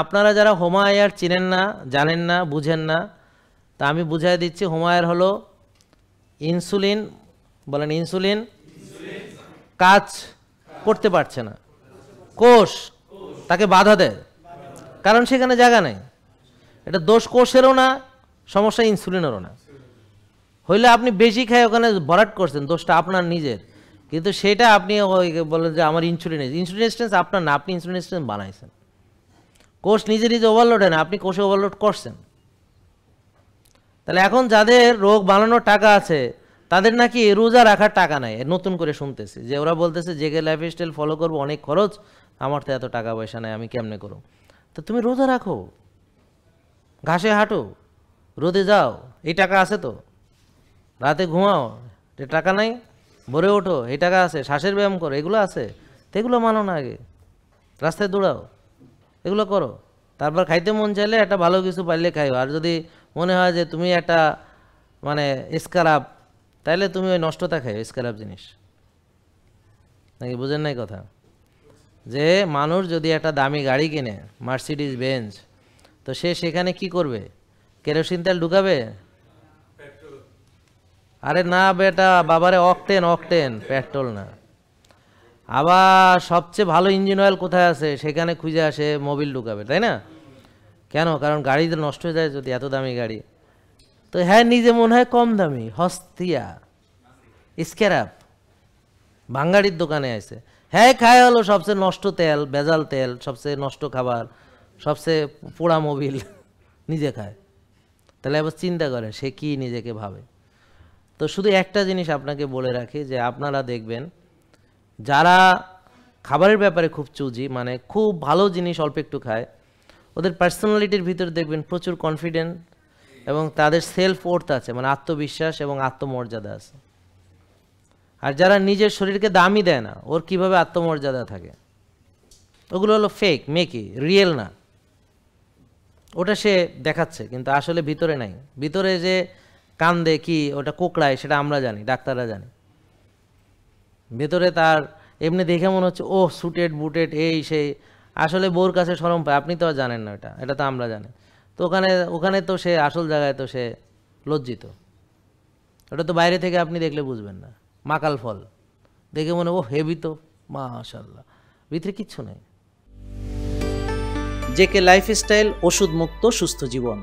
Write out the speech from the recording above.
আপনারা যারা হোমায়ার চিনেন না, জানেন না, বুঝেন না, তা আমি বুঝাই দিচ্ছি। হোমায়ার হলো ইনসুলিন, বলেন ইনসুলিন কাজ করতে পারছে না, কোষ তাকে বাধা দেয়, কারণ সেখানে জায়গা নেই। এটা দোষ কোষেরও না, সমস্যা ইনসুলিনেরও না। হইলে আপনি বেশি খায় ওখানে ভরাট করছেন, দোষটা আপনার নিজের, কিন্তু সেটা আপনি ওই বলেন যে আমার ইনসুলিন রেজিস্ট্যান্স আপনার না, আপনি ইনসুলিন রেজিস্ট্যান্স বানাইছেন। কোষ নিজে নিজে ওভারলোড হয় না, আপনি কোষে ওভারলোড করছেন। তাহলে এখন যাদের রোগ বানানোর টাকা আছে তাদের নাকি রোজা রাখার টাকা নাই। নতুন করে শুনতেছি যে ওরা বলতেছে যে লাইফস্টাইল ফলো করবো, অনেক খরচ, আমার তো এত টাকা পয়সা নাই, আমি কেমনে করব? তো তুমি রোজা রাখো, ঘাসে হাঁটো, রোদে যাও, এই টাকা আছে তো, রাতে ঘুমাও, টাকা নাই, ভোরে ওঠো, এই টাকা আছে, শ্বাসের ব্যায়াম করো, এগুলো আছে, তো এগুলো মানো না, আগে রাস্তায় দৌড়াও, এগুলো করো। তারপর খাইতে মন চাইলে একটা ভালো কিছু পাইলে খাইও। আর যদি মনে হয় যে তুমি একটা মানে স্কারাব, তাইলে তুমি ওই নষ্টতা খাইও, স্কারাব জিনিস নাকি, বুঝেন নাই কথা? যে মানুষ যদি একটা দামি গাড়ি কিনে, মার্সিডিজ বেঞ্জ, তো সে সেখানে কি করবে? কেরোসিন তেল ঢুকাবে? আরে না বেটা, বাবারে অকটেন, অকটেন, পেট্রোল না। আবার সবচেয়ে ভালো ইঞ্জিন অয়েল কোথায় আছে সেখানে খুঁজে আসে মোবিল ঢুকাবে, তাই না? কেন? কারণ গাড়ি তো নষ্ট হয়ে যায় যদি, এত দামি গাড়ি। তো হ্যাঁ, নিজে মনে হয় কম দামি, হস্তিয়া স্ক্র্যাপ, ভাঙ্গাড়ির দোকানে আছে, হ্যাঁ খায় হলো সবচেয়ে নষ্ট তেল, ভেজাল তেল, সবচেয়ে নষ্ট খাবার, সবচেয়ে পোড়া মোবিল নিজে খায়। তাহলে এবার চিন্তা করে সে কি নিজেকে ভাবে। তো শুধু একটা জিনিস আপনাকে বলে রাখি, যে আপনারা দেখবেন যারা খাবারের ব্যাপারে খুব চুজি, মানে খুব ভালো জিনিস অল্প একটু খায়, ওদের পার্সোনালিটির ভিতরে দেখবেন প্রচুর কনফিডেন্ট এবং তাদের সেলফ ওর্থ আছে, মানে আত্মবিশ্বাস এবং আত্মমর্যাদা আছে। আর যারা নিজের শরীরকে দামই দেয় না, ওর কিভাবে আত্মমর্যাদা থাকে? ওগুলো হলো ফেক, মেকি, রিয়েল না। ওটা সে দেখাচ্ছে কিন্তু আসলে ভিতরে নাই। ভিতরে যে কান্দে কি, ওটা কোকড়ায়, সেটা আমরা জানি, ডাক্তাররা জানে। ভেতরে তার এমনি দেখে মনে হচ্ছে ও সুটেড বুটেড এই সেই, আসলে বউর কাছে শরম পায়। আপনি তো আর জানেন না, এটা তো আমরা জানি। তো ওখানে তো সে আসল জায়গায় তো সে লজ্জিত। ওটা তো বাইরে থেকে আপনি দেখলে বুঝবেন না, মাকাল ফল দেখে মনে ও হেভি তো, মাশাআল্লাহ, ভিতরে কিচ্ছু নেই। জেকে লাইফস্টাইল, ওষুধ মুক্ত সুস্থ জীবন।